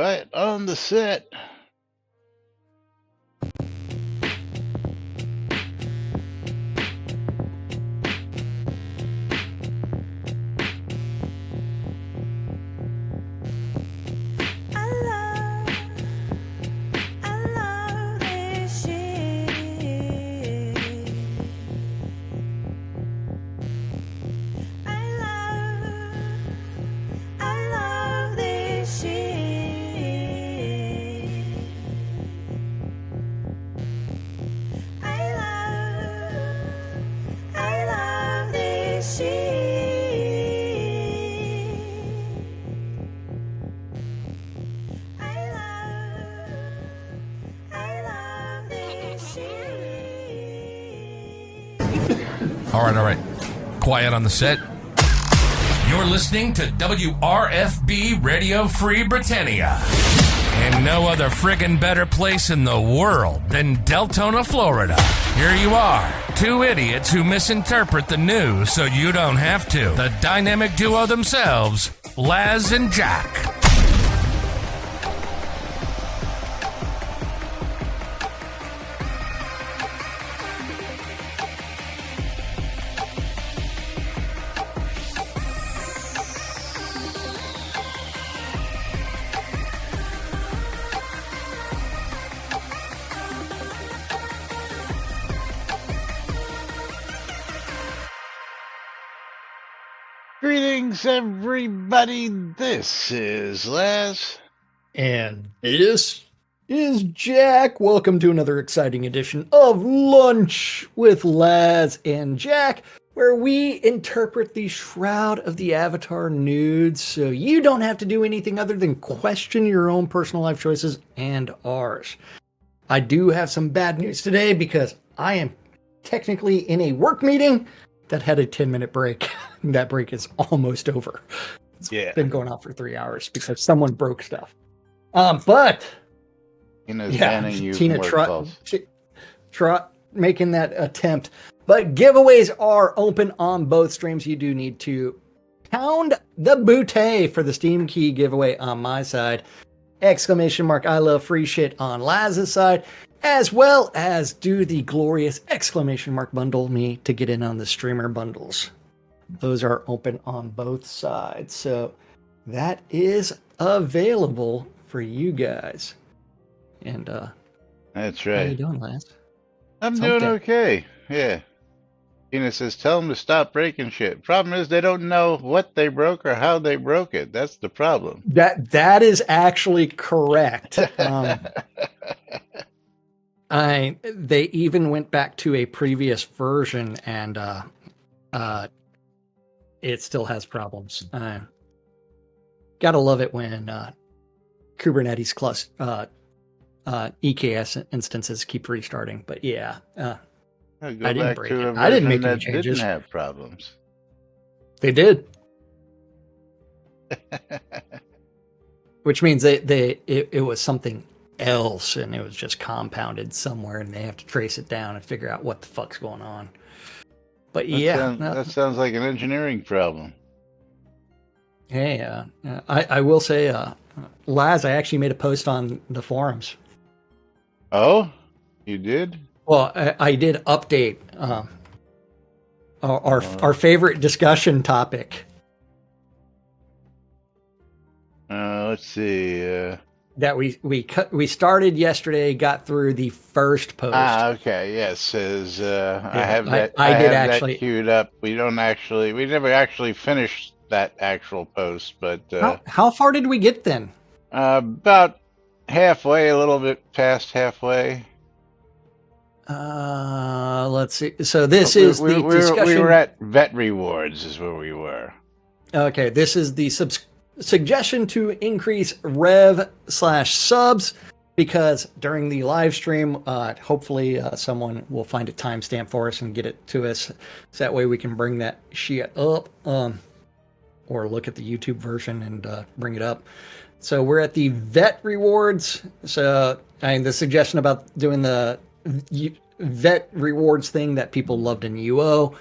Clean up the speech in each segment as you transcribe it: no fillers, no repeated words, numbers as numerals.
Right on the set. All right. Quiet on the set. You're listening to WRFB Radio Free Britannia. And no other friggin' better place in the world than Deltona, Florida. Here you are, two idiots who misinterpret the news so you don't have to. The dynamic duo themselves, Laz and Jack. Greetings, everybody. This is Laz. And this is Jack. Welcome to another exciting edition of Lunch with Laz and Jack, where we interpret the Shroud of the Avatar nudes so you don't have to do anything other than question your own personal life choices and ours. I do have some bad news today because I am technically in a work meeting that had a 10-minute break. That break is almost over. It's been going on for 3 hours because someone broke stuff. But Tina's banning you Tina from work making that attempt. But giveaways are open on both streams. You do need to pound the bootay for the Steam Key giveaway on my side. ! I love free shit on Laz's side, as well as do the glorious ! Bundle me to get in on the streamer bundles. Those are open on both sides. So that is available for you guys. And That's right. how you doing, Laz? I'm doing okay. Yeah. Tina says, tell them to stop breaking shit. Problem is, they don't know what they broke or how they broke it. That's the problem. That is actually correct. They even went back to a previous version, and it still has problems. Gotta love it when Kubernetes EKS instances keep restarting. But yeah, I didn't break it. I didn't make any changes. Didn't have problems. They did. Which means it was something else, and it was just compounded somewhere, and they have to trace it down and figure out what the fuck's going on. But that sounds like an engineering problem. Hey, I will say, Laz, I actually made a post on the forums. Oh, you did? Well, I did update our favorite discussion topic. Let's see. That we started yesterday, got through the first post. Okay, yes. Says I have that. I did have actually that queued up. We never actually finished that actual post, but how far did we get then? About halfway, a little bit past halfway. Let's see. So this is the discussion. We were at vet rewards, is where we were. Okay, this is the suggestion to increase rev/subs, because during the live stream, hopefully someone will find a timestamp for us and get it to us, so that way we can bring that shit up, or look at the YouTube version and bring it up. So we're at the vet rewards. So the suggestion about doing the vet rewards thing that people loved in UO.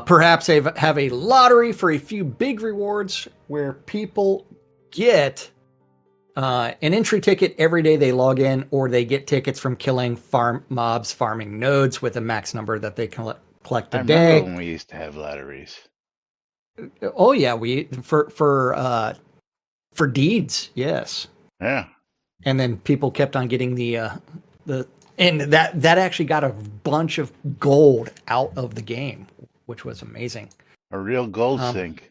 Perhaps they have a lottery for a few big rewards where people get An entry ticket every day they log in, or they get tickets from killing mobs farming nodes with a max number that they collect I a remember day. when we used to have lotteries. Oh yeah, we for deeds, yes. Yeah. And then people kept on getting the and that actually got a bunch of gold out of the game, which was amazing. A real gold Um, sink.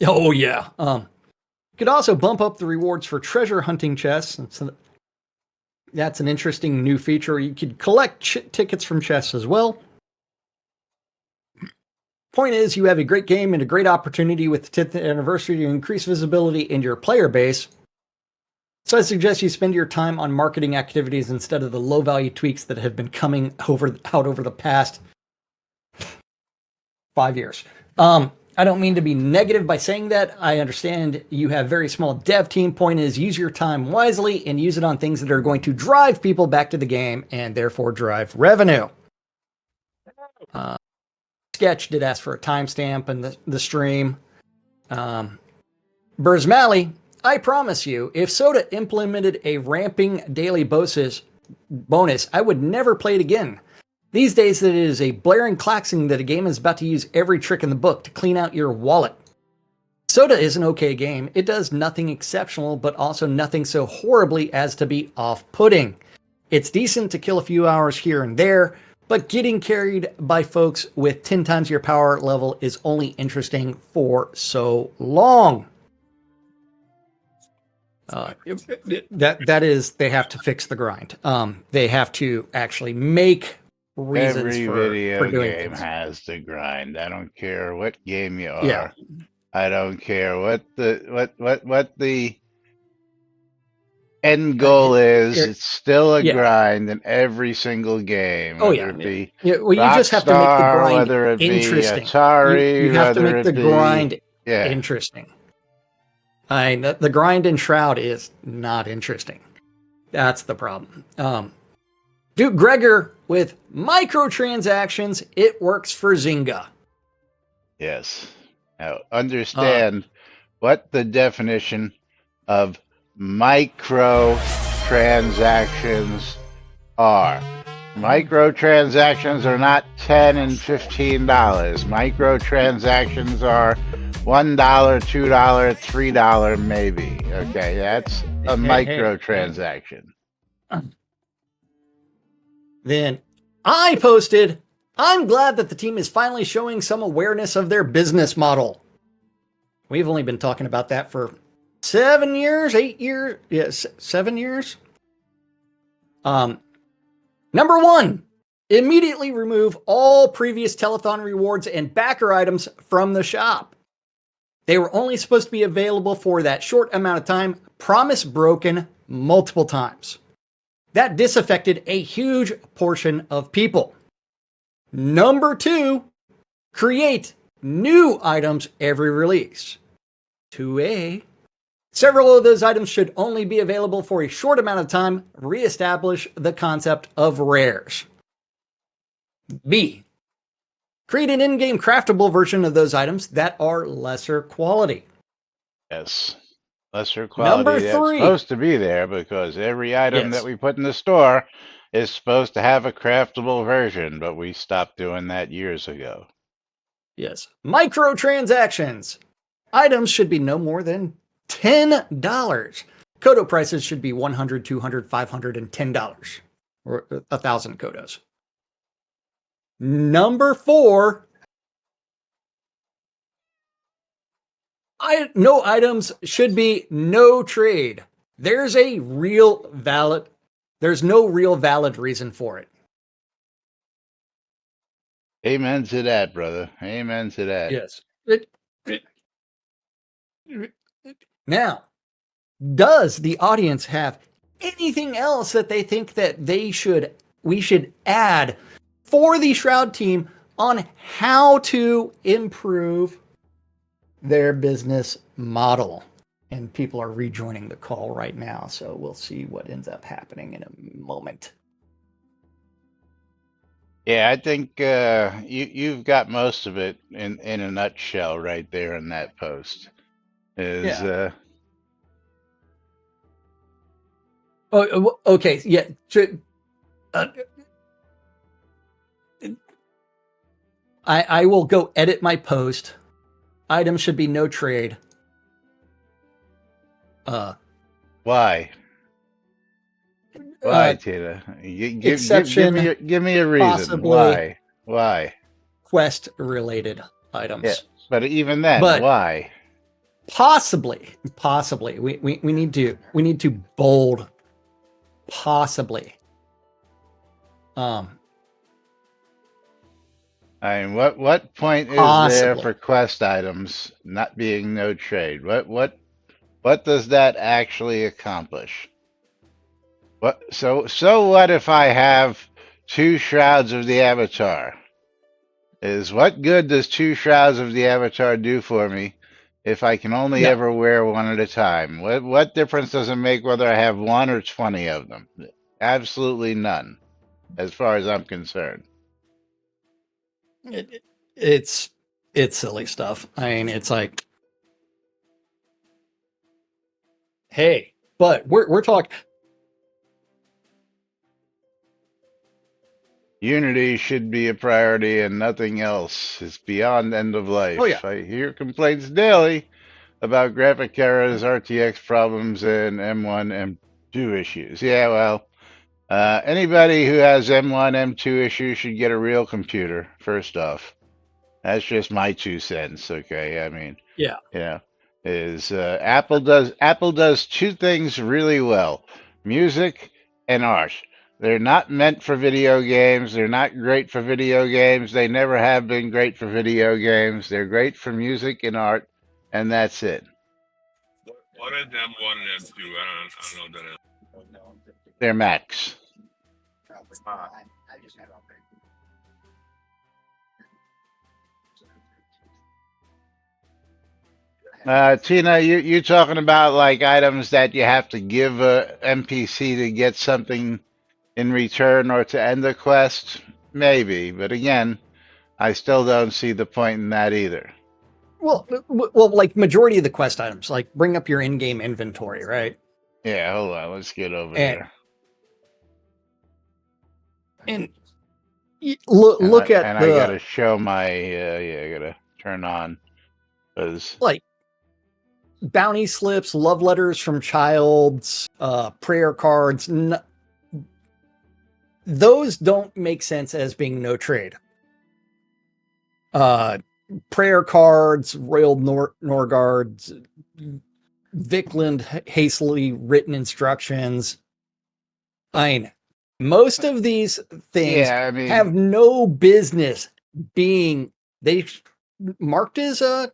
oh yeah. Could also bump up the rewards for treasure hunting chests. So that's an interesting new feature. You could collect tickets from chests as well. Point is, you have a great game and a great opportunity with the 10th anniversary to increase visibility in your player base. So I suggest you spend your time on marketing activities instead of the low value tweaks that have been coming out over the past 5 years. I don't mean to be negative by saying that. I understand you have very small dev team. Point is, use your time wisely and use it on things that are going to drive people back to the game and therefore drive revenue. Sketch did ask for a timestamp in the stream. Burzmally, I promise you, if Soda implemented a ramping daily bonus, I would never play it again. These days, it is a blaring klaxon that a game is about to use every trick in the book to clean out your wallet. Soda is an okay game. It does nothing exceptional, but also nothing so horribly as to be off-putting. It's decent to kill a few hours here and there, but getting carried by folks with 10 times your power level is only interesting for so long. That is, they have to fix the grind. They have to actually make reasons Every for video doing game things. has to grind. I don't care what game you are. Yeah. I don't care what the end goal is. It's still a grind in every single game. Oh Whether it be well, you just have to make the Rockstar, grind whether it be interesting. Atari, You have to whether make it the be grind yeah. interesting. The grind in Shroud is not interesting. That's the problem. Duke Gregor with microtransactions, it works for Zynga. Yes. Now understand what the definition of microtransactions are. Microtransactions are not $10 and $15. Microtransactions are $1, $2, $3 maybe. Okay, that's a microtransaction. Then I posted, I'm glad that the team is finally showing some awareness of their business model. We've only been talking about that for 7 years, 8 years, yes, 7 years. Number one, immediately remove all previous telethon rewards and backer items from the shop. They were only supposed to be available for that short amount of time, promise broken multiple times. That disaffected a huge portion of people. Number two, create new items every release. 2A, several of those items should only be available for a short amount of time. Reestablish the concept of rares. B, create an in-game craftable version of those items that are lesser quality. Yes. Lesser quality. Number That's three, supposed to be there because every item that we put in the store is supposed to have a craftable version, but we stopped doing that years ago. Yes. Microtransactions. Items should be no more than $10. Kodo prices should be $100, $200, $500, and $10. Or 1,000 Kodos. Number four, no items should be no trade. There's no real valid reason for it. Amen to that, brother. Amen to that. Yes. Now, does the audience have anything else that they think that we should add for the Shroud team on how to improve their business model? And people are rejoining the call right now, so we'll see what ends up happening in a moment. Yeah, I think you've got most of it in a nutshell right there in that post. Okay. Yeah. Uh, I will go edit my post. Items should be no trade. Why? Why, Uh, Tina? exception, Give me a reason. possibly Why? Why? quest related Yeah, items. but even then, But why? possibly we need to bold possibly. Um, I mean, what point is there possibly. for quest items not being no trade? What does that actually accomplish? So what if I have two shrouds of the Avatar? Is what good does two shrouds of the Avatar do for me if I can only No. ever wear one at a time? What difference does it make whether I have one or 20 of them? Absolutely none, as far as I'm concerned. It, it's silly stuff. I mean, it's like, hey, but we're talking. Unity should be a priority and nothing else. It's beyond end of Oh yeah, life. I hear complaints daily about graphic errors, RTX problems, and M1, M2 issues. Yeah, well, anybody who has M1, M2 issues should get a real computer, first off. That's just my 2 cents, okay? I mean, yeah. you know, is Apple does two things really well: music and art. They're not meant for video games. They're not great for video games. They never have been great for video games. They're great for music and art, and that's it. What is M1 and M2? I don't know what that is. They're Macs. Tina, you talking about like items that you have to give a NPC to get something in return or to end the quest? Maybe, but again, I still don't see the point in that either. Well, like majority of the quest items, like bring up your in-game inventory, right? Yeah, hold on, let's get over And there. and look at And I gotta the show my yeah, I gotta turn on because like bounty slips, love letters from childs, prayer cards. Those don't make sense as being no trade. Prayer cards, Royal Norgards, Vikland hastily written instructions. I mean, most of these things yeah, I mean, have no business being they marked as a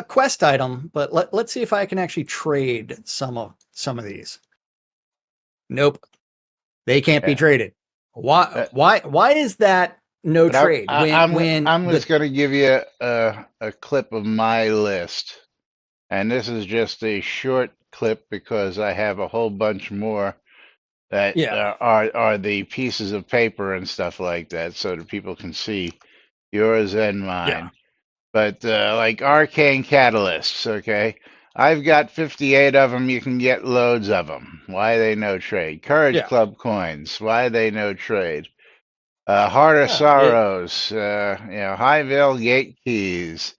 quest item, but let's see if I can actually trade some of these. Nope, they can't be yeah. traded. Why is that no But trade when I'm the just gonna give you a clip of my list, and this is just a short clip because I have a whole bunch more that yeah are the pieces of paper and stuff like that, so that people can see yours and yeah mine. But like arcane catalysts, okay? I've got 58 of them. You can get loads of them. Why they no trade? Courage yeah Club coins. Why they no trade? Heart of yeah it, Sorrows. High Veil Gate keys.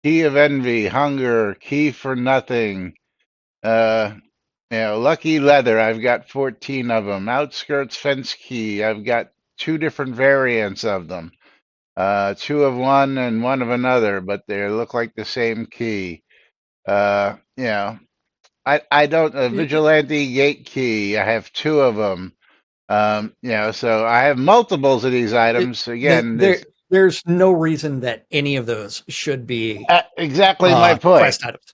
Key of Envy. Hunger. Key for Nothing. Uh, Lucky Leather. I've got 14 of them. Outskirts Fence Key. I've got two different variants of them. Two of one and one of another, but they look like the same key. Uh, you know, I don't it, vigilante gate key. I have two of them. So I have multiples of these items. Again, there's no reason that any of those should be exactly my point. quest items.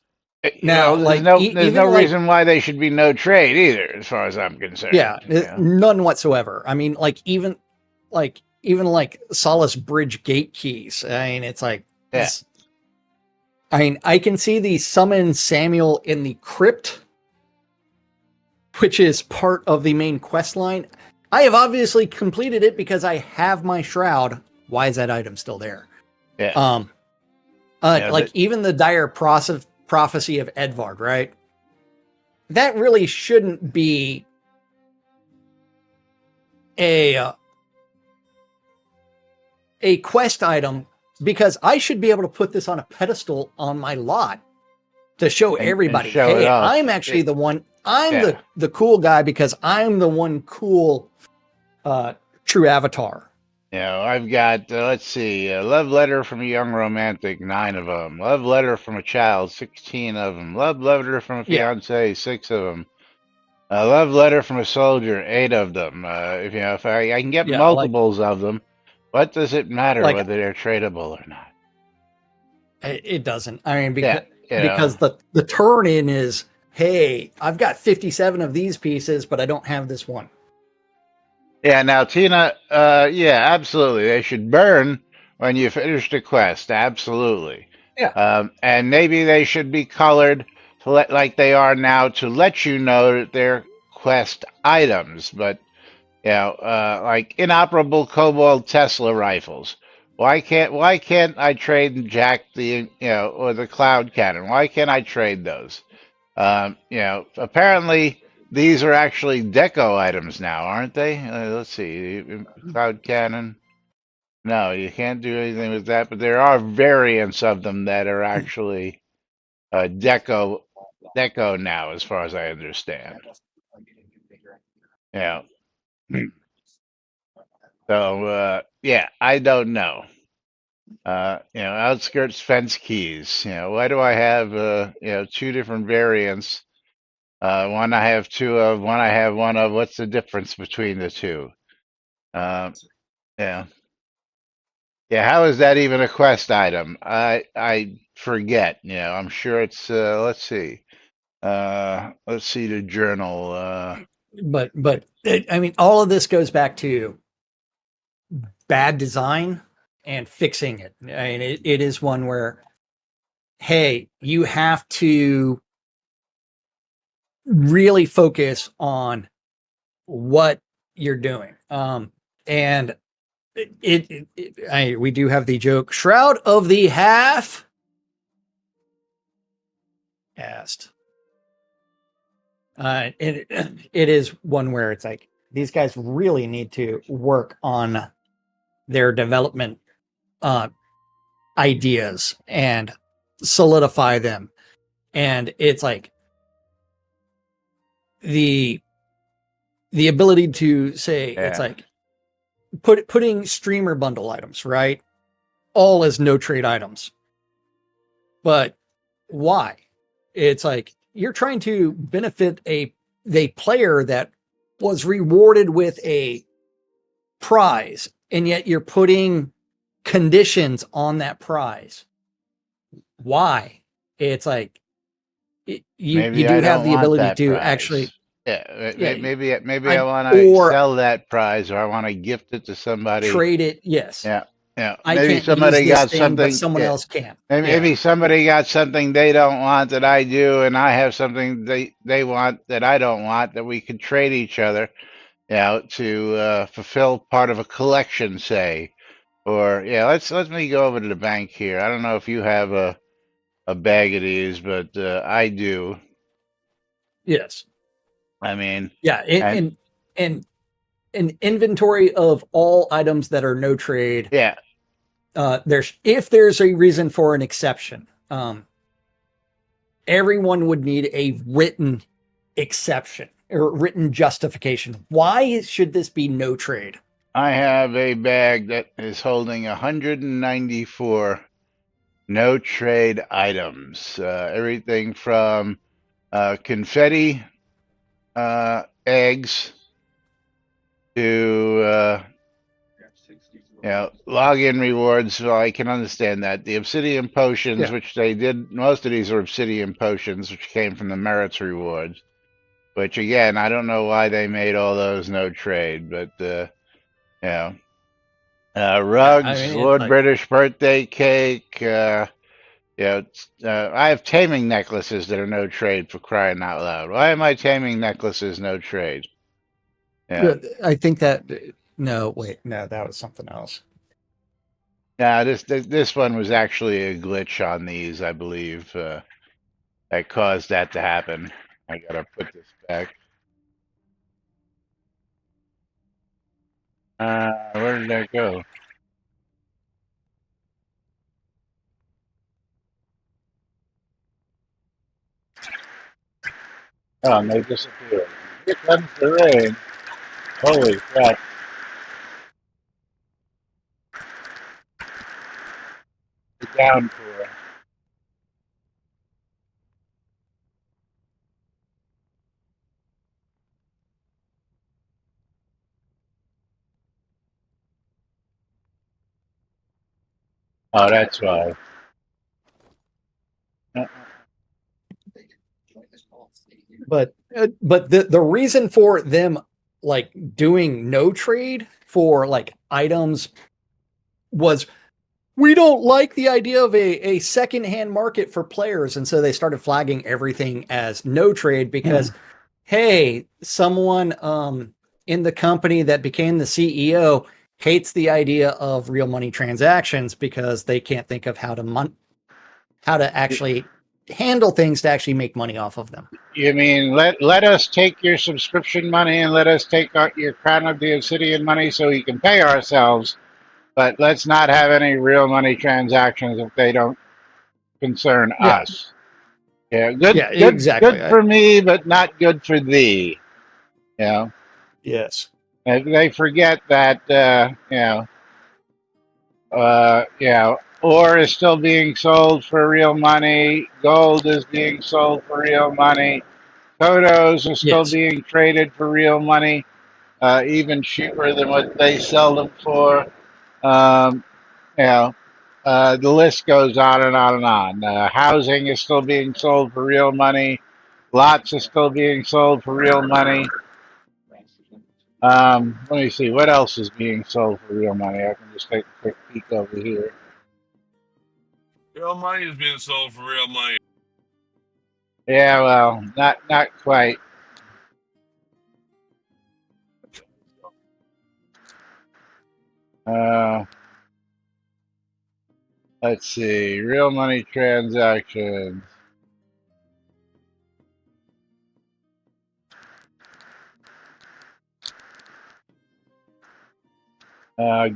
Now, like There's even no like reason why they should be no trade either, as far as I'm concerned. yeah, none whatsoever. I mean, even like Solace Bridge gate keys. I mean, it's like Yeah. I mean, I can see the summon Samuel in the crypt, which is part of the main quest line. I have obviously completed it because I have my shroud. Why is that item still there? Yeah. Like even the dire prophecy of Edvard, right? that really shouldn't be a quest item, because I should be able to put this on a pedestal on my lot to show and everybody, show it hey, off. I'm actually the one. I'm Yeah. the cool guy because I'm the one cool true avatar. You know, I've got, let's see, a love letter from a young romantic, 9 of them. Love letter from a child, 16 of them. Love letter from a Yeah, fiance, 6 of them. A love letter from a soldier, 8 of them. If you know, if I can get yeah, multiples of them, what does it matter like whether they're tradable or not? it doesn't. I mean, Yeah, you know. because the turn in is, hey, I've got 57 of these pieces, but I don't have this one. Yeah, now Tina, yeah, absolutely. They should burn when you finish the quest. Absolutely. Yeah, And maybe they should be colored to like they are now to let you know that they're quest items. But you know, like inoperable Cobalt Tesla rifles. Why can't I trade Jack the or the Cloud Cannon? Why can't I trade those? You know, apparently these are actually deco items now, aren't they? Let's see, Cloud Cannon. No, you can't do anything with that, but there are variants of them that are actually deco now, as far as I understand. Yeah. So yeah, I don't know. You know, outskirts fence keys. You know, why do I have 2 different variants? One I have 2 of, one I have 1 of. What's the difference between the 2? Um, yeah, yeah. How is that even a quest item? I forget. You know, I'm sure it's. Let's see the journal. but I mean, all of this goes back to bad design and fixing it. I mean, it is one where, hey, you have to really focus on what you're doing. And we do have the joke, Shroud of the Half Cast. It is one where it's like these guys really need to work on their development ideas and solidify them. And it's like the ability to say, it's Yeah, like putting streamer bundle items, right? All as no trade items. But why? It's like you're trying to benefit the player that was rewarded with a prize, and yet you're putting conditions on that prize. Why? It's like you maybe do I have don't the want ability that to prize. actually, Yeah, yeah, maybe I I want to or sell that prize, or I want to gift it to somebody. trade it. Yes, Yeah, yeah. I Maybe can't use somebody this got thing, but something. someone Yeah, else can. Yeah, maybe somebody got something they don't want that I do, and I have something they want that I don't want, that we could trade each other. You know, to fulfill part of a collection, say. Or yeah, let me go over to the bank here. I don't know if you have a bag of these, but I do. yes, I mean, yeah, and and an inventory of all items that are no trade. yeah, There's if there's a reason for an exception, everyone would need a written exception or written justification. Why should this be no trade? I have a bag that is holding 194 no trade items. Everything from confetti eggs to login rewards. Well, I can understand that. The obsidian potions, Yeah, which they did, most of these are obsidian potions, which came from the merits rewards. Which again, I don't know why they made all those no trade, but you know, yeah. I rugs, mean, it's Lord like, British birthday cake. I have taming necklaces that are no trade, for crying out loud. Why am I taming necklaces no trade? Yeah. I think that no, wait, no, that was something else. Yeah, this one was actually a glitch on these, I believe, that caused that to happen. I gotta put this back. Where did that go? Oh, and they disappeared. Here comes the rain. Holy crap. The downpour. Oh, that's why. But the reason for them like doing no trade for like items was we don't like the idea of a secondhand market for players, and so they started flagging everything as no trade because hey, someone in the company that became the CEO hates the idea of real money transactions because they can't think of how to actually handle things to actually make money off of them. You mean let us take your subscription money and let us take your Crown of the Obsidian money so we can pay ourselves, but let's not have any real money transactions if they don't concern Yeah, us. Yeah, good, yeah, good, exactly. good for me, but not good for thee. You know, Yes. they forget that ore is still being sold for real money. Gold is being sold for real money. Photos are still Yes. being traded for real money, even cheaper than what they sell them for. Um, you know, the list goes on and on and on. Housing is still being sold for real money. Lots are still being sold for real money. Let me see what else is being sold for real money. I can just take a quick peek over here. Real money is being sold for real money. Yeah, well, not quite. Uh, let's see, real money transactions.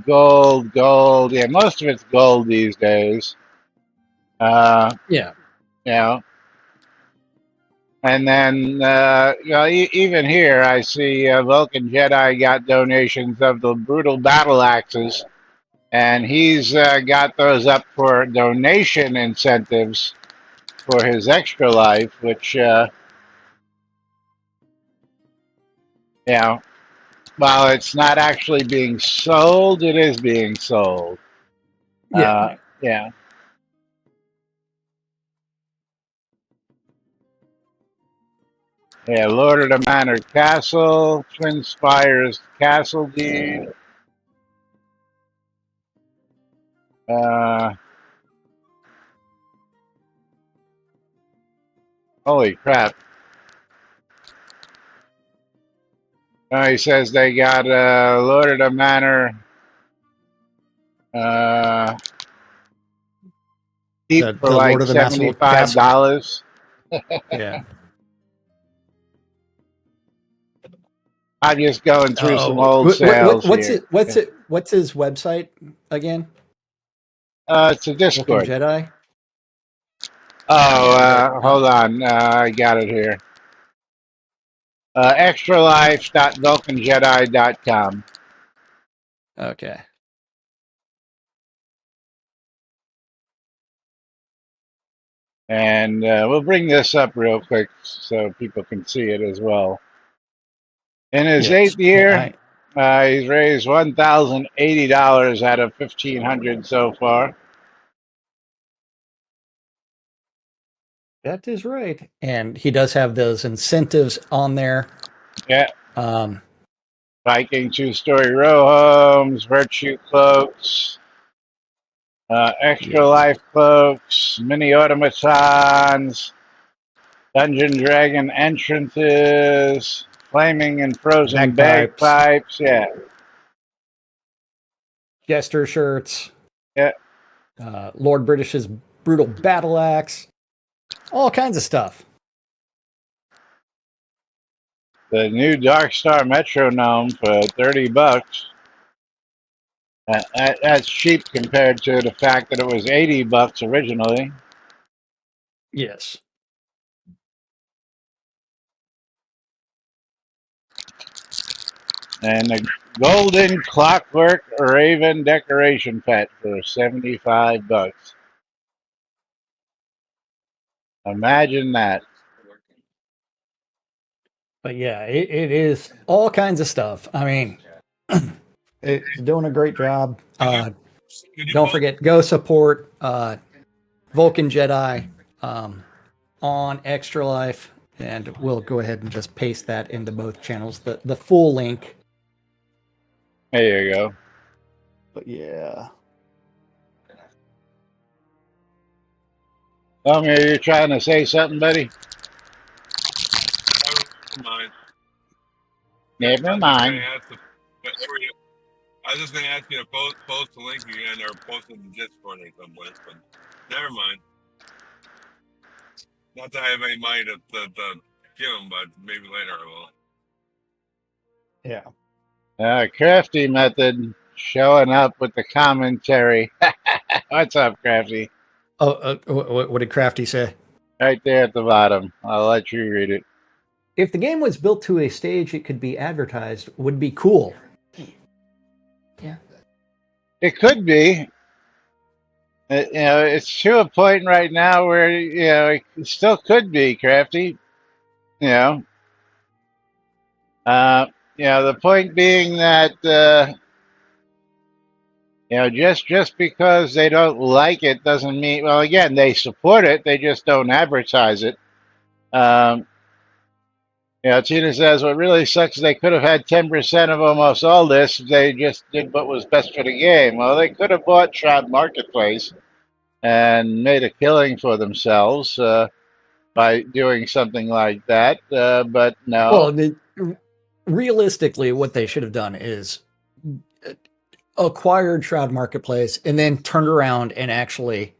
Gold, gold. Yeah, most of it's gold these days. Yeah. You know, and then even here I see Vulcan Jedi got donations of the brutal battle axes, and he's got those up for donation incentives for his extra life, which you know, while it's not actually being sold, it is being sold. Yeah. Yeah. Yeah, Lord of the Manor Castle, Twin Spires Castle Deed. Uh, holy crap. He says they got Lord of the Manor uh, cheap for The Lord like of the Massable Castle. $75. Yeah. I'm just going through some Oh, old sales what's here. it? What's his website again? It's a Vulcan Discord. Jedi. Oh, Yeah, but hold on. I got it here. Extralife.vulcanjedi.com. okay. And we'll bring this up real quick so people can see it as well. In his Yes. eighth year, he's raised $1,080 out of 1,500 so far. That is right. And he does have those incentives on there. Yeah, Um, Viking two-story row homes, virtue cloaks, extra yes. life cloaks, mini automatons, dungeon dragon entrances, flaming and frozen Bagpipes, bagpipes. Yeah, jester shirts, yeah. Lord British's brutal battle axe, all kinds of stuff. The new Dark Star metronome for $30. That's cheap compared to the fact that it was $80 originally. Yes. And a golden clockwork raven decoration pet for $75. Imagine that. But yeah, it is all kinds of stuff. I mean, it's doing a great job. Could you Don't post? forget, go support Vulcan Jedi on Extra Life, and we'll go ahead and just paste that into both channels. The full link. There you go. But yeah. Tell me, are you trying to say something, buddy? Never mind. Never I was just mind. gonna ask I was just gonna ask you to post the link again or post it in Discord or somewhere, but never mind. Not that I have any money to give them, but maybe later I will. Yeah. Crafty Method showing up with the commentary. What's up, Crafty? Oh, what did Crafty say? Right there at the bottom. I'll let you read it. If the game was built to a stage it could be advertised, would be cool. Yeah. It could be. It's to a point right now where it still could be, Crafty. You know, the point being that just because they don't like it doesn't mean. Well, again, they support it. They just don't advertise it. Tina says what really sucks is they could have had 10% of almost all this. If they just did what was best for the game. Well, they could have bought Shroud Marketplace and made a killing for themselves by doing something like that. But no. Well, realistically, what they should have done is acquired Shroud Marketplace and then turned around and actually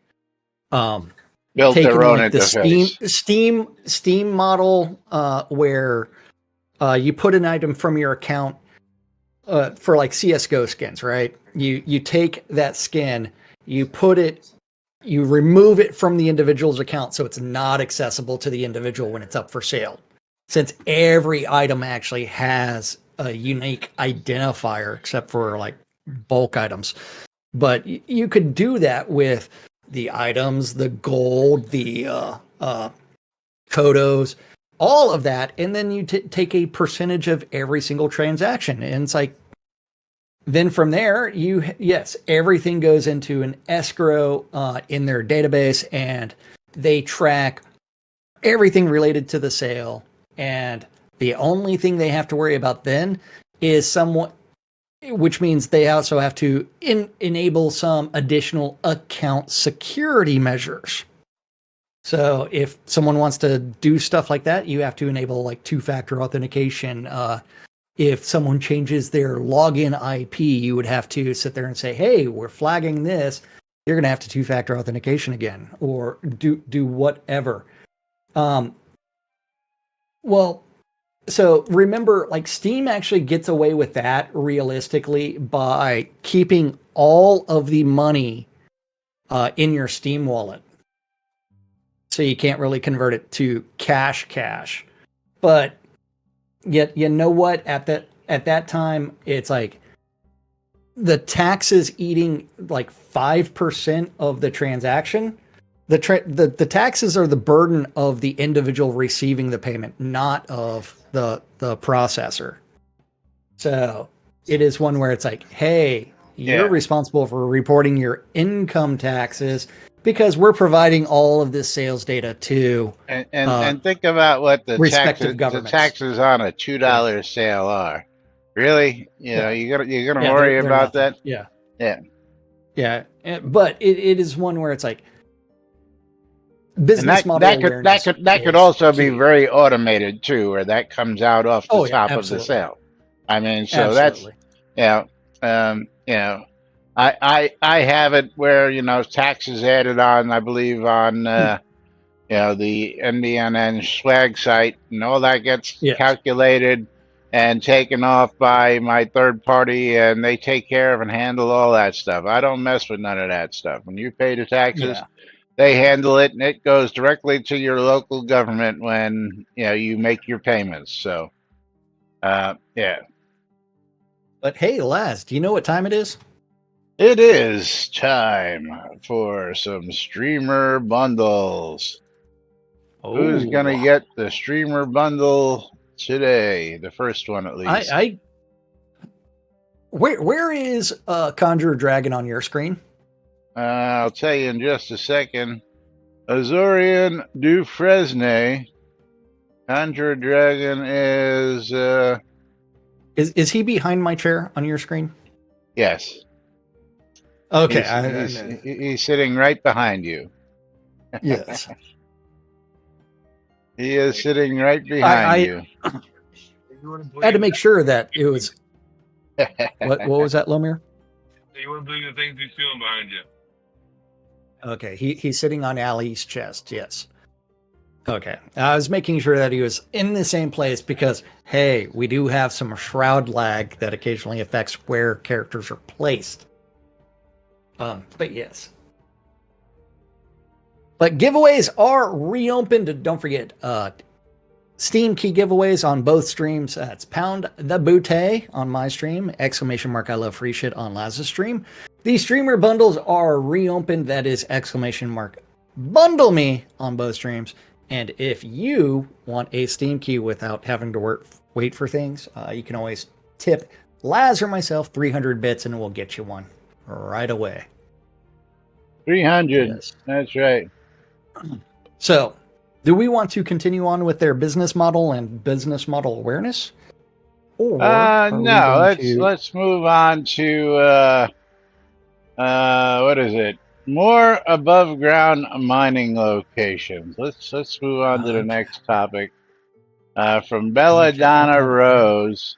Built taken their own like the interface. Steam model where you put an item from your account for like CS:GO skins, right? You take that skin, you remove it from the individual's account so it's not accessible to the individual when it's up for sale. Since every item actually has a unique identifier except for like bulk items. But you could do that with the items, the gold, the kodos, all of that, and then you take a percentage of every single transaction. And it's like, then from there, everything goes into an escrow in their database, and they track everything related to the sale. And the only thing they have to worry about then is which means they also have to enable some additional account security measures. So if someone wants to do stuff like that, you have to enable like two-factor authentication. If someone changes their login IP, you would have to sit there and say, hey, we're flagging this. You're going to have to two-factor authentication again, or do whatever. So remember, like Steam actually gets away with that realistically by keeping all of the money in your Steam wallet. So you can't really convert it to cash. But yet, you know what? At that time, it's like the taxes eating like 5% of the transaction. The taxes are the burden of the individual receiving the payment, not of the processor. So it is one where it's like, hey, you're responsible for reporting your income taxes because we're providing all of this sales data to and think about what the taxes on a $2 sale are. Really, you're gonna worry about nothing. that. Yeah. But it is one where it's like business model that could also be very automated too, where that comes out off the top of the sale. I mean, so absolutely. I have it where taxes added on, I believe on the NBNN swag site, and all that gets Yes. calculated and taken off by my third party, and they take care of and handle all that stuff. I don't mess with none of that stuff. When you pay the taxes, Yeah. they handle it, and it goes directly to your local government when you make your payments. So, yeah, But hey, Laz, do you know what time it is? it is time for some streamer bundles. Who's gonna Oh, get the streamer bundle today? The first one, at least. I where is Conjure Dragon on your screen? I'll tell you in just a second. Azorian Dufresne, Conjure Dragon is Is he behind my chair on your screen? yes. Okay, He's sitting right behind you. yes. He is sitting right behind I you. had to make sure that it was what was that, Lomir? You wouldn't believe the things he's feeling behind you. Okay, he's sitting on Allie's chest. Yes. Okay, I was making sure that he was in the same place because hey, we do have some shroud lag that occasionally affects where characters are placed. But yes. But giveaways are reopened. Don't forget, Steam key giveaways on both streams. That's Pound the Bootay on my stream, ! I love free shit on Laz's stream. The streamer bundles are reopened. That is ! Bundle me on both streams. And if you want a Steam key without having to wait for things, you can always tip Laz or myself 300 bits and we'll get you one right away. 300. Yes. That's right. So, do we want to continue on with their business model and business model awareness? Or no, let's move on to what is it? More above ground mining locations. Let's move on to the next topic. From Belladonna Rose.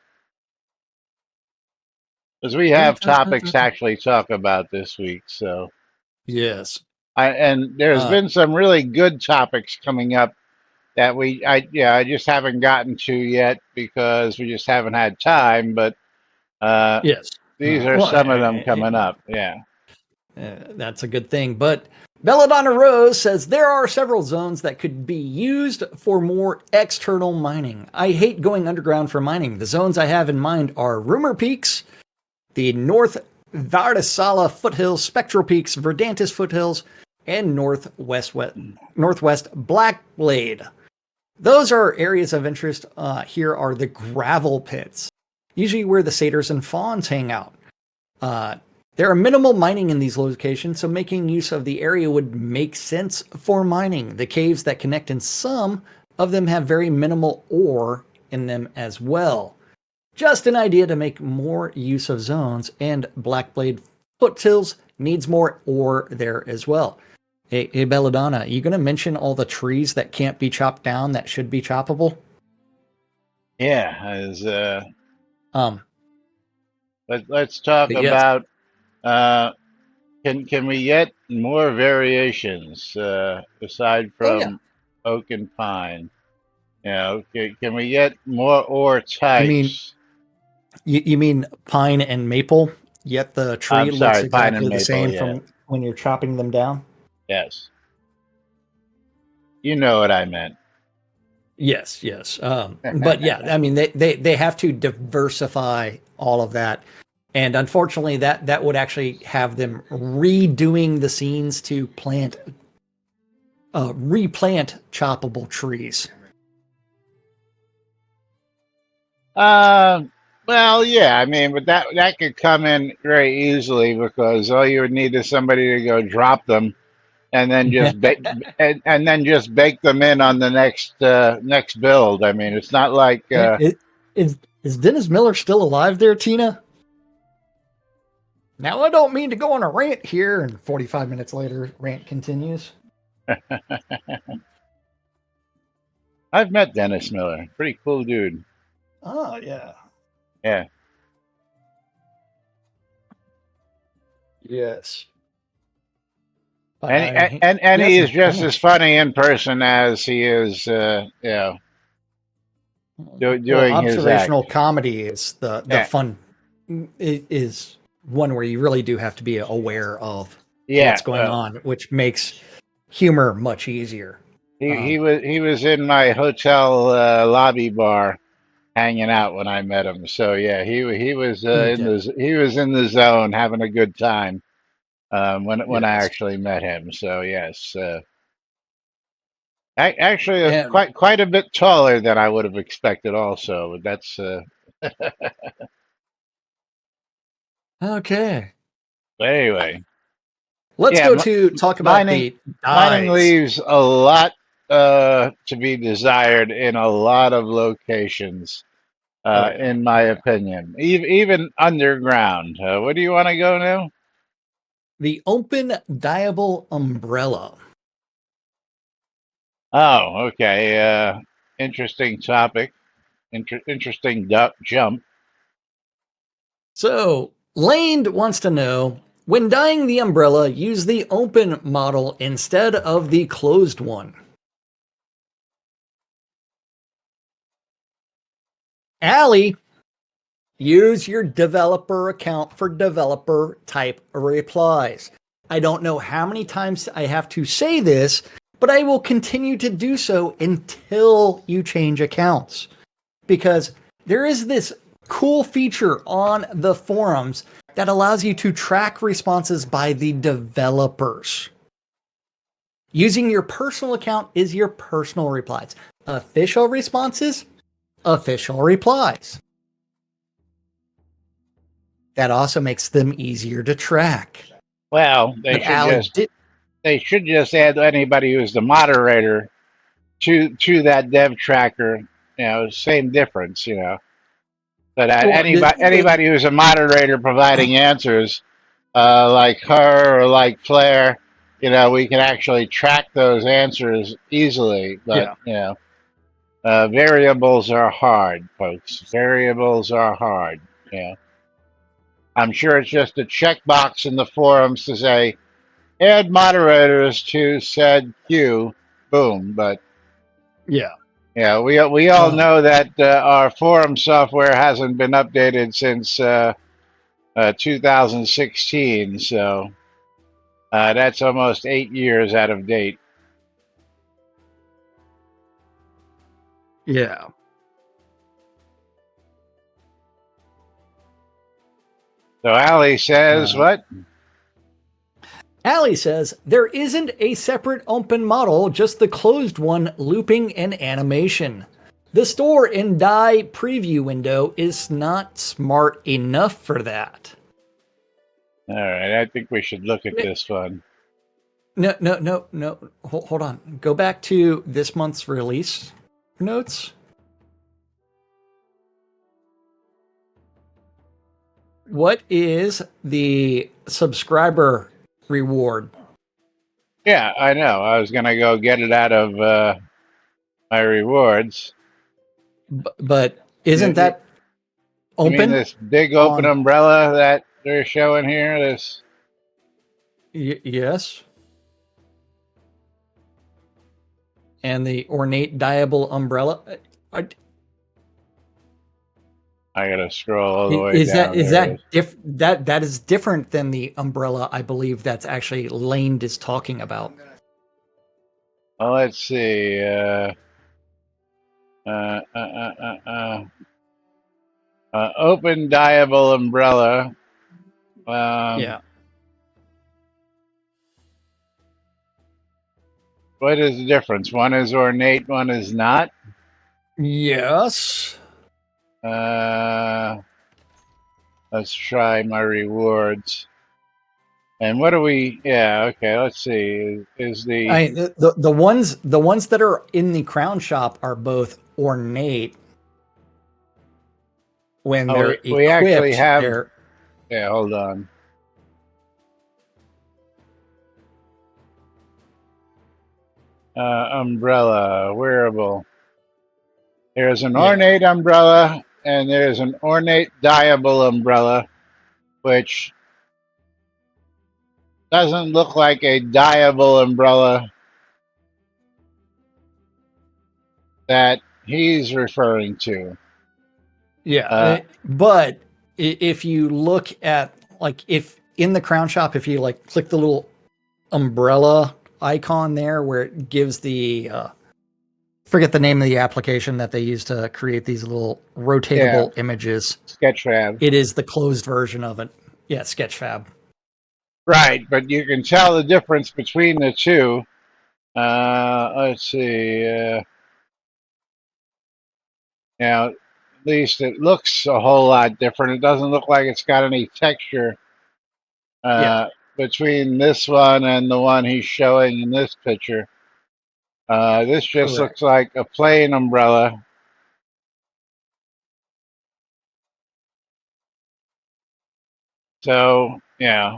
Because we have topics to actually talk about this week, so yes. and there's been some really good topics coming up that I just haven't gotten to yet because we just haven't had time. But Yes. these are some of them coming up. Yeah. That's a good thing. But Belladonna Rose says there are several zones that could be used for more external mining. I hate going underground for mining. The zones I have in mind are Rumor Peaks, the North Vardasala Foothills, Spectral Peaks, Verdantis Foothills, and Northwest Blackblade. Those are areas of interest. Here are the gravel pits, usually where the satyrs and fawns hang out. There are minimal mining in these locations, so making use of the area would make sense for mining. The caves that connect in some of them have very minimal ore in them as well. Just an idea to make more use of zones, and Blackblade Foothills needs more ore there as well. Hey Belladonna, are you going to mention all the trees that can't be chopped down that should be choppable? Yeah, as let's talk about can we get more variations aside from oak and pine? Can we get more ore types? You mean pine and maple? Yet the tree looks exactly the same from when you're chopping them down? Yes. You know what I meant. Yes. But yeah, I mean, they have to diversify all of that. And unfortunately, that would actually have them redoing the scenes to replant choppable trees. Well, yeah, I mean, but that could come in very easily because all you would need is somebody to go drop them, and then just bake and then just bake them in on the next build. I mean, it's not like is Dennis Miller still alive there, Tina? Now I don't mean to go on a rant here, and 45 minutes later, rant continues. I've met Dennis Miller, pretty cool dude. Oh yeah. Yeah. Yes. And He he is hasn't just as finished. funny in person as he is, Well, doing his act. observational comedy is the Yeah, fun. It is one where you really do have to be aware of yeah. what's going on, which makes humor much easier. He was in my hotel lobby bar hanging out when I met him. So yeah, he was Okay. he was in the zone having a good time when I Yes. actually met him. So yes, actually And quite a bit taller than I would have expected. Also, but that's okay. but anyway. Let's Yeah, go to talk about mining the mining dyes. leaves a lot to be desired in a lot of locations, Oh yeah. in my Oh yeah. opinion, even underground. Where do you want to go now? The open dyeable umbrella. Oh, okay. Interesting topic. Interesting jump. So, Lane wants to know when dyeing the umbrella, use the open model instead of the closed one. Allie, use your developer account for developer type replies. I don't know how many times I have to say this, but I will continue to do so until you change accounts. Because there is this cool feature on the forums that allows you to track responses by the developers. Using your personal account is your personal replies. Official responses, official replies. That also makes them easier to track. Well, But Allie did. they should just add anybody who's the moderator to that dev tracker. Same difference. But Well, anybody who's a moderator providing answers, like her or like Claire, we can actually track those answers easily. But yeah. variables are hard, folks. Variables are hard. Yeah, I'm sure it's just a checkbox in the forums to say add moderators to said queue. Boom. But Yeah. yeah, we all Um, know that our forum software hasn't been updated since 2016, so that's almost 8 years out of date. yeah. So Ali says, Uh, what? Allie says there isn't a separate open model, just the closed one looping and animation. The store and die preview window is not smart enough for that. All right, I think we should look at this one. No. Hold on. Go back to this month's release notes. What is the subscriber reward? Yeah, I know. I was gonna go get it out of my rewards. But You, isn't you, that you mean open this big open on? umbrella that they're showing here? This Yes. And the ornate dyeable umbrella. I gotta scroll all the way Is that down. There it is. that is different than the umbrella I believe that's actually Lane is talking about. Well, let's see. Uh, uh, uh, uh, uh. Open dyeable umbrella. Yeah. What is the difference? One is ornate, one is not. Yes. Uh, let's try my rewards. And what do we? Yeah, okay. Let's see. Is the The ones that are in the crown shop are both ornate when oh, they're we actually equipped. have? They're Yeah, hold on. Umbrella wearable. There's an yeah. ornate umbrella and there's an ornate dyeable umbrella, which doesn't look like a dyeable umbrella that he's referring to. Yeah, Uh, but if you look at like if in the crown shop, if you like click the little umbrella icon there where it gives the forget the name of the application that they use to create these little yeah, rotatable images. Sketchfab. It is the closed version of it. Yeah, Sketchfab. Right, but you can tell the difference between the two. Let's see. Now, at least it looks a whole lot different. It doesn't look like it's got any texture Yeah, between this one and the one he's showing in this picture. This just looks correct. like a plain umbrella. So, yeah,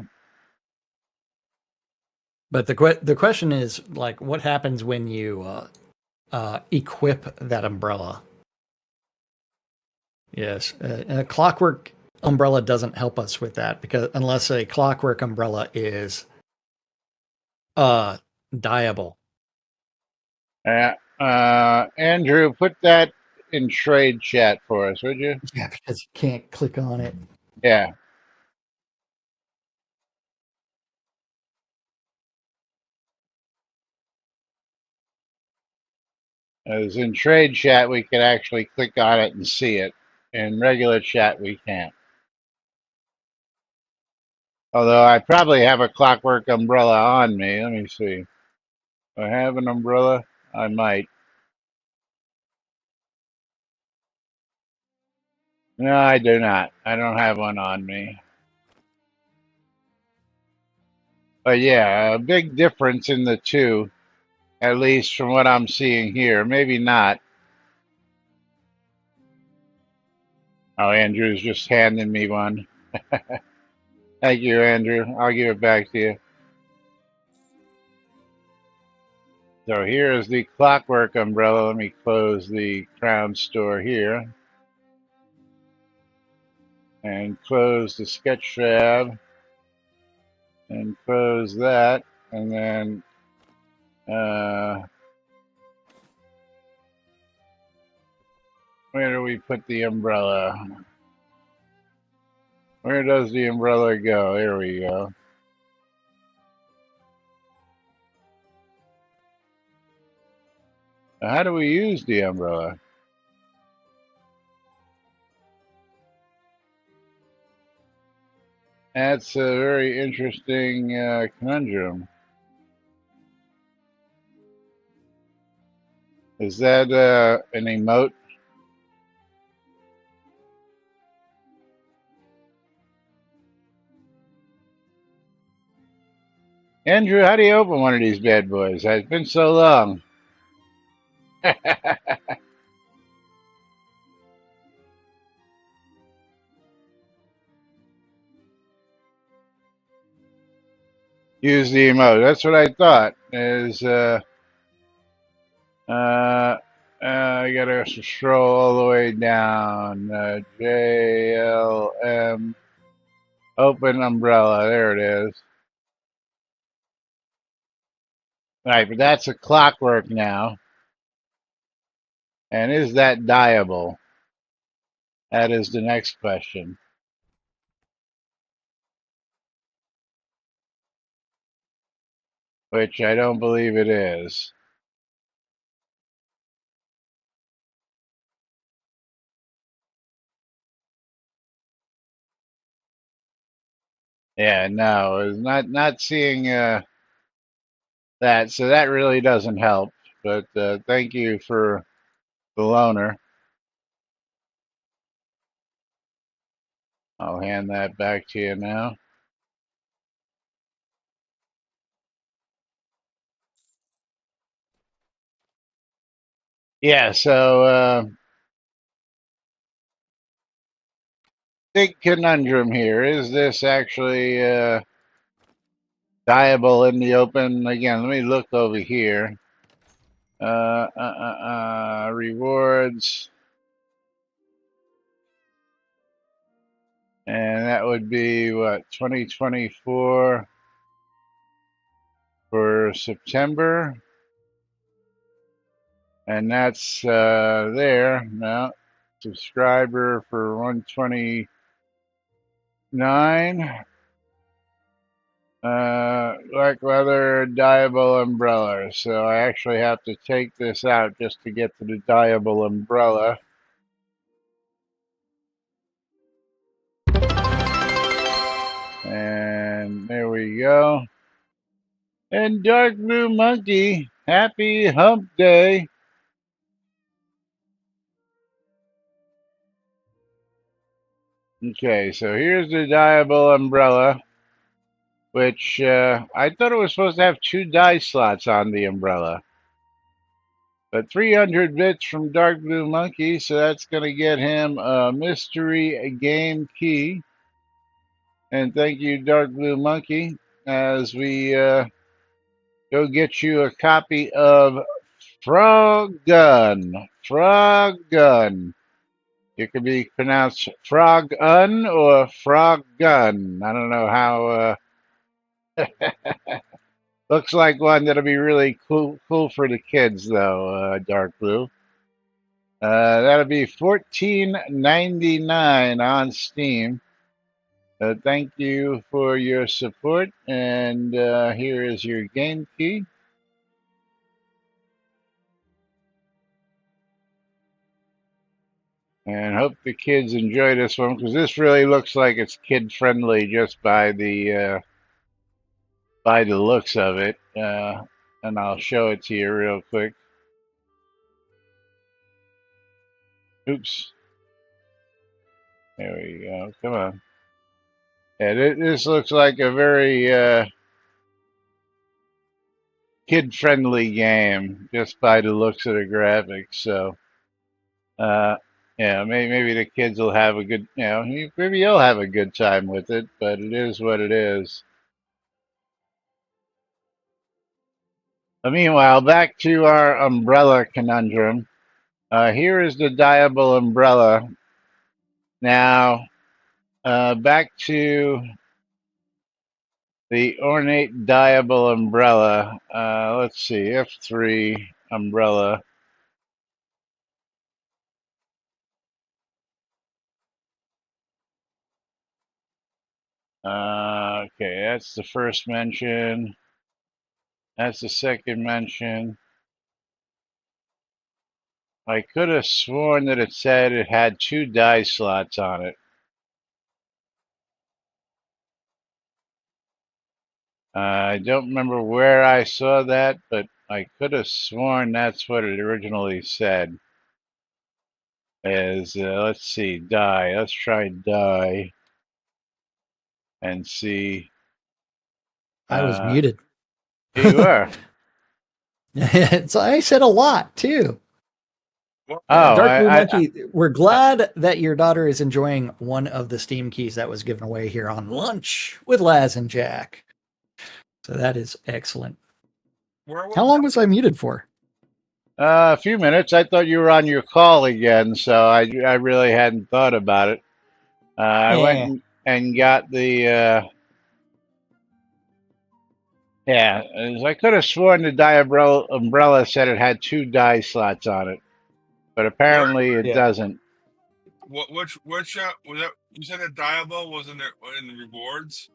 But the question is like, what happens when you equip that umbrella? Yes, a clockwork umbrella doesn't help us with that because unless a clockwork umbrella is uh dyeable. Andrew, put that in trade chat for us, would you? Yeah, because you can't click on it. Yeah, as in trade chat, we can actually click on it and see it. In regular chat, we can't. Although I probably have a clockwork umbrella on me. Let me see. Do I have an umbrella? I might. No, I do not. I don't have one on me. But yeah, a big difference in the two, at least from what I'm seeing here. Maybe not. Oh, Andrew's just handing me one. Thank you, Andrew. I'll give it back to you. So here is the clockwork umbrella. Let me close the Crown store here and close the sketch fab and close that. And then where do we put the umbrella? Where does the umbrella go? There we go. Now, how do we use the umbrella? That's a very interesting conundrum. Is that an emote? Andrew, how do you open one of these bad boys? It's been so long. Use the emote. That's what I thought. Uh, I gotta scroll all the way down. JLM open umbrella. There it is. All right, but that's a clockwork now. And is that dyeable? That is the next question, which I don't believe it is. Yeah, no, it's not seeing that. So that really doesn't help. But thank you for the loaner. I'll hand that back to you now. Yeah, so big conundrum here. Is this actually dyeable in the open? Again, let me look over here. Rewards. And that would be what, 2024? for September. And that's there now. Subscriber for 129. Black leather dyeable umbrella. So I actually have to take this out just to get to the dyeable umbrella. And there we go. And Dark Blue Monkey, happy hump day. Okay, so here's the dyeable umbrella, which I thought it was supposed to have 2 dye slots on the umbrella. But 300 bits from Dark Blue Monkey, so that's going to get him a mystery game key. And thank you, Dark Blue Monkey, as we go get you a copy of Frog Gun. Frog Gun. It could be pronounced Frog Un or Frog Gun. I don't know how. Looks like one that'll be really cool for the kids, though. Dark Blue. That'll be $14.99 on Steam. Thank you for your support, and here is your game key. And hope the kids enjoy this one, because this really looks like it's kid friendly just by the looks of it. And I'll show it to you real quick. Oops. There we go. Come on. Yeah, this looks like a very kid-friendly game just by the looks of the graphics. So, yeah, maybe the kids will have a good, maybe you'll have a good time with it. But it is what it is. But meanwhile, back to our umbrella conundrum. Here is the dyeable umbrella. Now, back to the ornate dyeable umbrella. Let's see, F3 umbrella. Okay, that's the first mention. That's the second mention. I could have sworn that it said it had 2 dye slots on it. I don't remember where I saw that, but I could have sworn that's what it originally said. Let's see, dye. Let's try dye and see. I was muted. Here you are. So I said a lot too. Well, Oh, Dark Blue Monkey, we're glad that your daughter is enjoying one of the Steam keys that was given away here on Lunch with Laz and Jack. So that is excellent. How long was I muted for? A few minutes. I thought you were on your call again, so I really hadn't thought about it. I went and got the. Yeah, I could have sworn the dye umbrella said it had 2 dye slots on it, but apparently it doesn't. Which was that? You said that dyeable was in the rewards.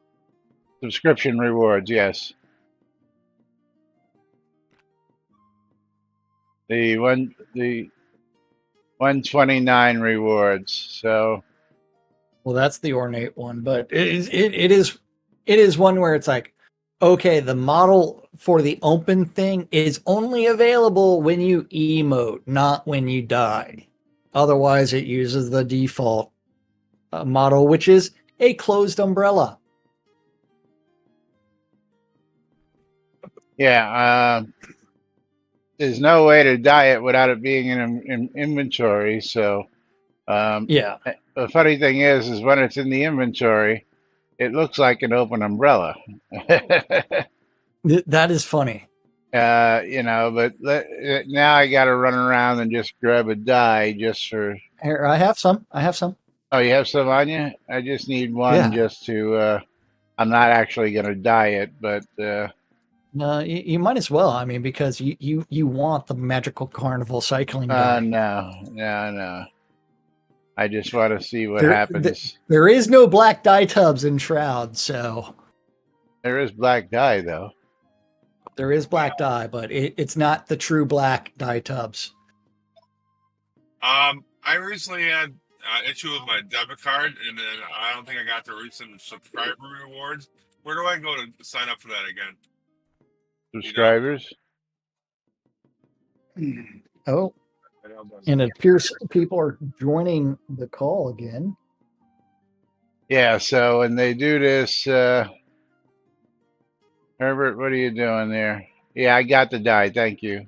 Subscription rewards, yes. The 129 rewards. So. Well, that's the ornate one, but it is one where it's like, okay, the model for the open thing is only available when you emote, not when you die. Otherwise, it uses the default model, which is a closed umbrella. Yeah, there's no way to dye it without it being in inventory. So, yeah. The funny thing is when it's in the inventory, it looks like an open umbrella. That is funny. But now I got to run around and just grab a dye just for. Here, I have some. Oh, you have some on you? I just need one just to. I'm not actually going to dye it, but. No, you might as well. I mean, because you want the magical carnival cycling die. No. I just want to see what There, happens. there is no black dye tubs in Shroud, so There is black dye, though. there is black dye, but it's not the true black dye tubs. I recently had issue with my debit card, and then I don't think I got the recent subscriber rewards. Where do I go to sign up for that again? Subscribers? Oh, and it appears people are joining the call again. Yeah, so when they do this, Herbert, what are you doing there? Yeah, I got the dye. Thank you.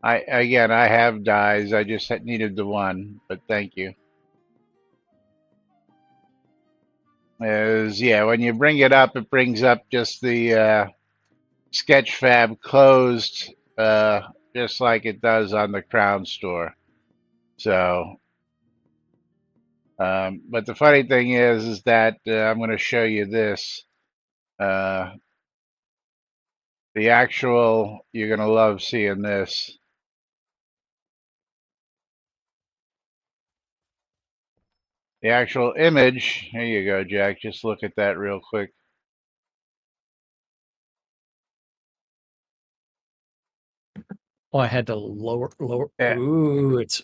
I have dyes. I just needed the one, but thank you. Yeah, when you bring it up, it brings up just the Sketchfab closed, just like it does on the Crown Store. So, but the funny thing is that I'm going to show you this. The actual, you're going to love seeing this. The actual image, here you go, Jack. Just look at that real quick. Oh, I had to lower. Yeah. Ooh, it's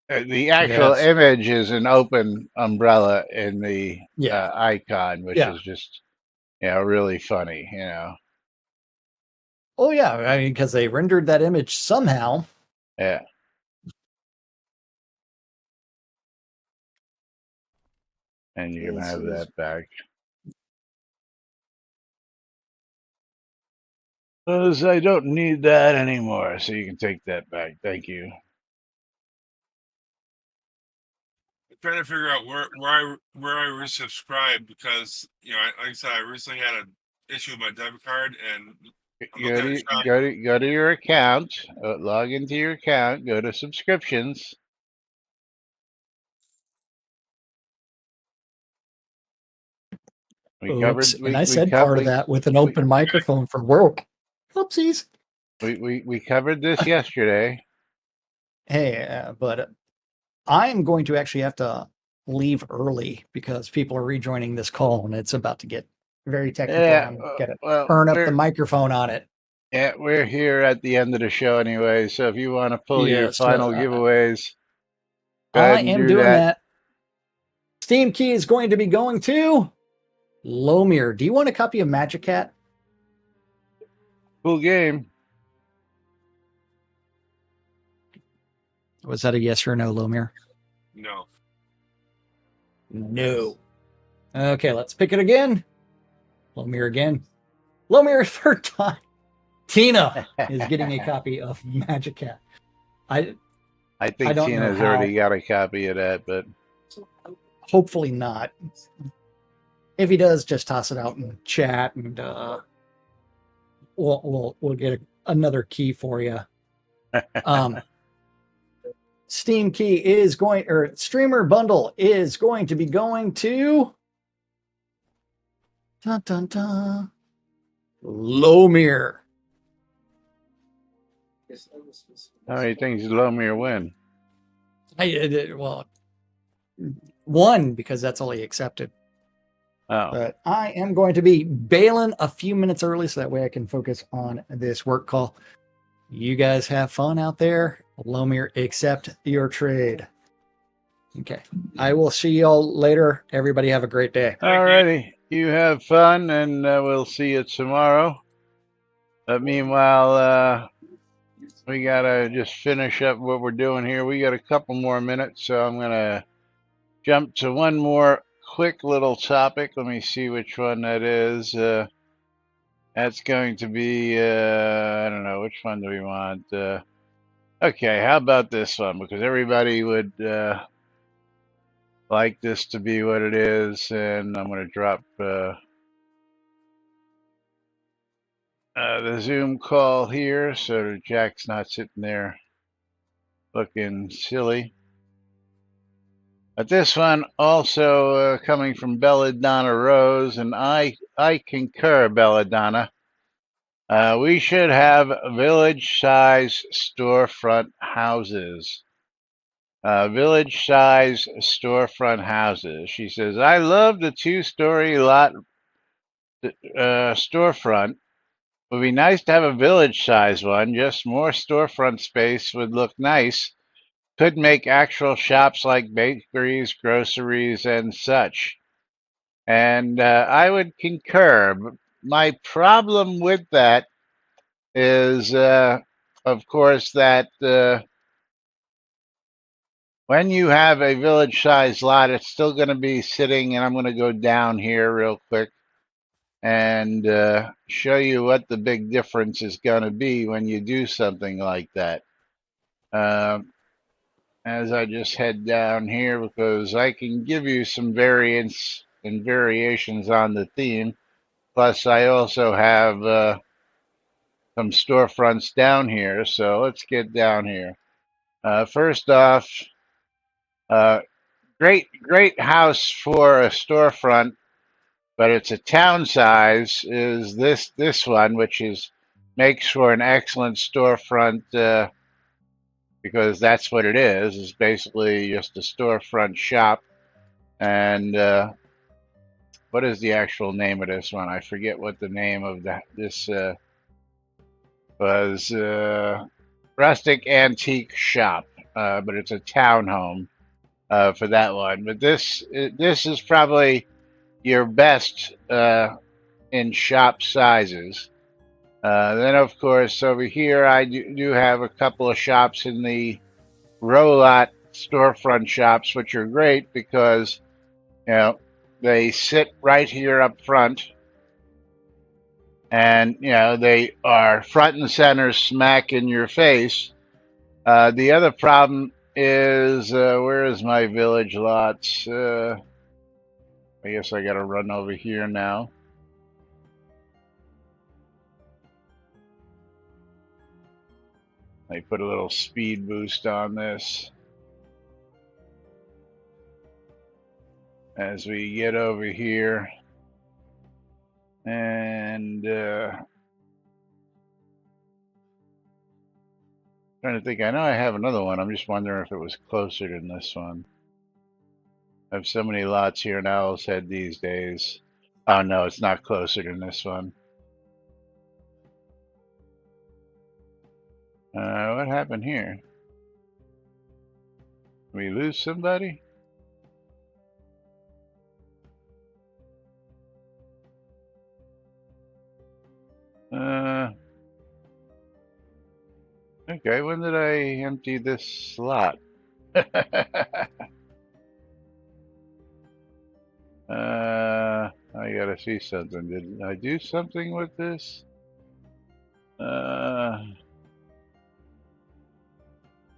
The actual yes, image is an open umbrella in the yeah, icon, which yeah. is just, really funny, Oh yeah, I mean, because they rendered that image somehow. Yeah. And you can This have is that back. Because I don't need that anymore, so you can take that back. Thank you. I'm trying to figure out where I resubscribe because like I said, I recently had an issue with my debit card, and I'm Go looking at to Shroud. go to your account. Log into your account. Go to subscriptions. We oops, covered. and I said part of that with an open microphone for work. Oopsies. We covered this yesterday. Hey, but I'm going to actually have to leave early because people are rejoining this call and it's about to get very technical. And Yeah. I'm gonna Well, turn up the microphone on it. we're here at the end of the show anyway. So if you want to pull your Yes, final giveaways, go I ahead and am do doing that. that. Steam key is going to be going to Lomir. Do you want a copy of Magic Cat? Cool game. Was that a yes or no, Lomir? No. No. Okay, let's pick it again. Lomir again. Lomir, third time. Tina is getting a copy of Magic Cat. I think don't know Tina's how. already got a copy of that, but Hopefully not. If he does, just toss it out in chat, and we'll get another key for you. Steam key is going, or streamer bundle is going to be going to dun, dun, dun, Lomir. how many things did Lomir win? Well, one, because that's all he accepted. Oh, But I am going to be bailing a few minutes early so that way I can focus on this work call. You guys have fun out there. Lomir, accept your trade. Okay. I will see y'all later. Everybody have a great day. all righty. You have fun, and we'll see you tomorrow. But meanwhile, we gotta just finish up what we're doing here. We got a couple more minutes, so I'm gonna jump to one more quick little topic. Let me see which one that is. That's going to be, I don't know, which one do we want? Okay, how about this one? Because everybody would like this to be what it is, and I'm going to drop the Zoom call here so Jack's not sitting there looking silly. But this one also coming from Belladonna Rose, and I concur, Belladonna. We should have village-size storefront houses. Village-size storefront houses. She says, I love the two-story lot storefront. Would be nice to have a village-size one. Just more storefront space would look nice. Could make actual shops like bakeries, groceries, and such. And I would concur. My problem with that is, of course, that when you have a village-sized lot, it's still going to be sitting, and I'm going to go down here real quick and show you what the big difference is going to be when you do something like that. As I just head down here, because I can give you some variants and variations on the theme. Plus, I also have some storefronts down here. So let's get down here. First off, uh, great house for a storefront, but it's a town size. Is this one, which is makes for an excellent storefront because that's what it is. It's basically just a storefront shop. And what is the actual name of this one? I forget what the name of this was. Rustic Antique Shop, but it's a townhome for that one. But this is probably your best in shop sizes. Then, of course, over here I do have a couple of shops in the row lot storefront shops, which are great because they sit right here up front, and they are front and center, smack in your face. The other problem is where is my village lots? I guess I got to run over here now. I put a little speed boost on this as we get over here. And trying to think, I know I have another one. I'm just wondering if it was closer than this one. I have so many lots here in Owl's Head these days. Oh no, it's not closer than this one. What happened here? Did we lose somebody? Okay, when did I empty this slot? I gotta see something. Did I do something with this?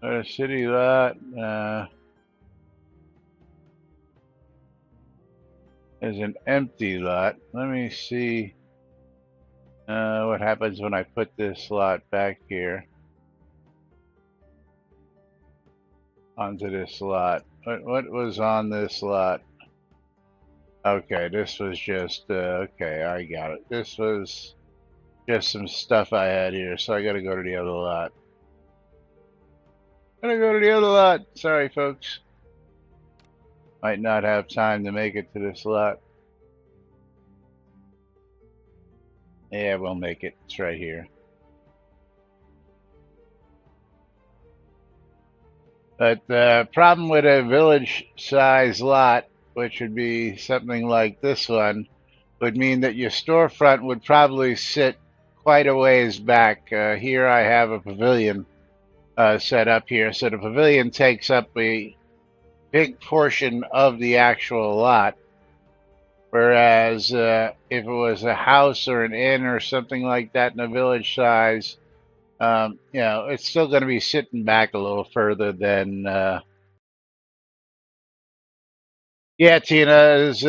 A city lot is an empty lot. Let me see what happens when I put this lot back here onto this lot. What was on this lot? Okay, this was just okay, I got it. This was just some stuff I had here, so I gotta go to the other lot. Gotta go to the other lot. Sorry, folks. Might not have time to make it to this lot. Yeah, we'll make it. It's right here. But the problem with a village-size lot, which would be something like this one, would mean that your storefront would probably sit quite a ways back. Here I have a pavilion set up here. So the pavilion takes up a big portion of the actual lot. Whereas if it was a house or an inn or something like that in a village size, it's still going to be sitting back a little further than. Yeah, Tina is.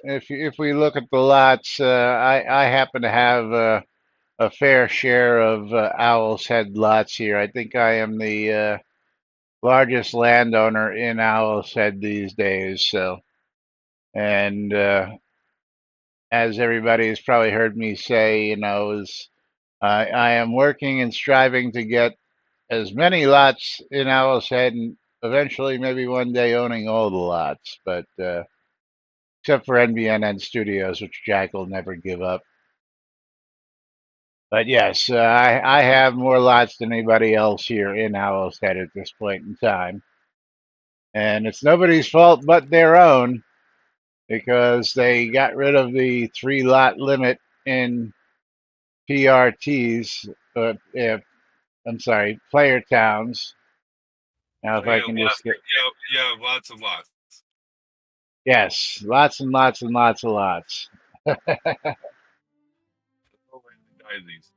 If we look at the lots, I happen to have a fair share of Owl's Head lots here. I think I am the largest landowner in Owl's Head these days. So, and as everybody has probably heard me say, is I am working and striving to get as many lots in Owl's Head and eventually maybe one day owning all the lots, but except for NBNN Studios, which Jack will never give up. But yes, I have more lots than anybody else here in Owl's Head at this point in time. And it's nobody's fault but their own because they got rid of the 3 lot limit in PRTs, I'm sorry, player towns. Now, So if I can just get, you have lots of lots. yes, lots and lots and lots and lots. No way to die these.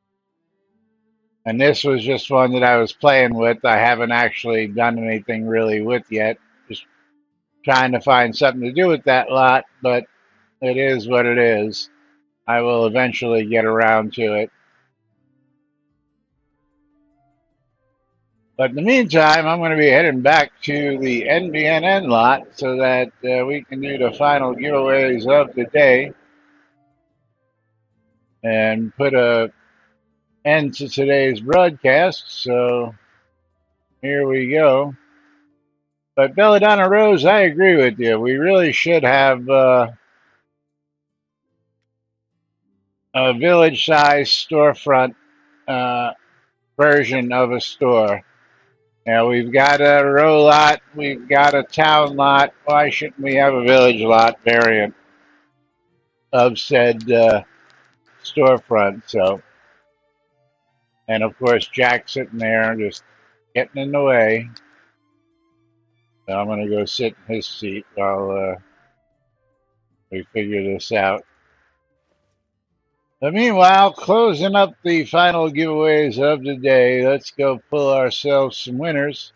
And this was just one that I was playing with. I haven't actually done anything really with yet. Just trying to find something to do with that lot, but it is what it is. I will eventually get around to it. But in the meantime, I'm going to be heading back to the NBNN lot so that we can do the final giveaways of the day and put a end to today's broadcast. So here we go. But Belladonna Rose, I agree with you. We really should have a village-sized storefront uh, version of a store. Now, we've got a row lot, we've got a town lot. Why shouldn't we have a village lot variant of said storefront? So, and of course, Jack's sitting there just getting in the way. So I'm going to go sit in his seat while we figure this out. But meanwhile, closing up the final giveaways of the day, let's go pull ourselves some winners.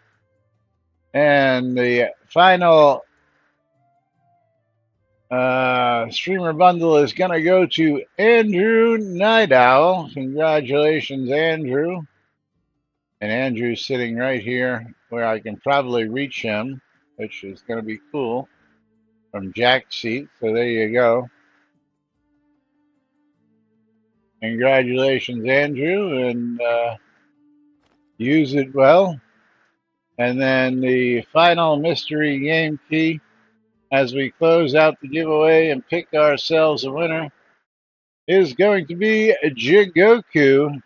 And the final streamer bundle is going to go to Andrew Night Owl. Congratulations, Andrew. And Andrew's sitting right here where I can probably reach him, which is going to be cool, from Jack's seat. So there you go. Congratulations, Andrew, and use it well. And then the final mystery game key as we close out the giveaway and pick ourselves a winner is going to be Jigoku.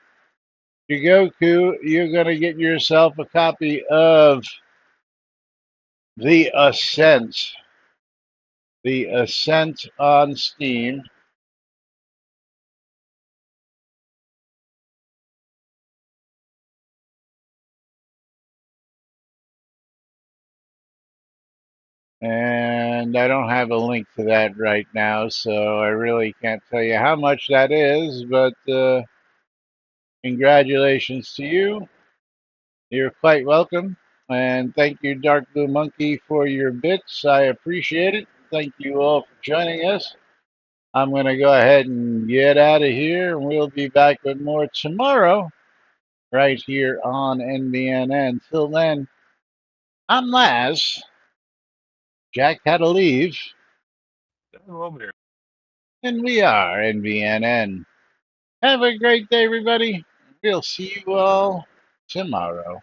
Jigoku, you're going to get yourself a copy of The Ascent. The Ascent on Steam. And I don't have a link to that right now, so I really can't tell you how much that is, but congratulations to you. You're quite welcome. And thank you, Dark Blue Monkey, for your bits. I appreciate it. Thank you all for joining us. I'm going to go ahead and get out of here, and we'll be back with more tomorrow right here on NBNN. Till then, I'm Laz. Jack had to leave, Over there. and we are NBNN. Have a great day, everybody. We'll see you all tomorrow.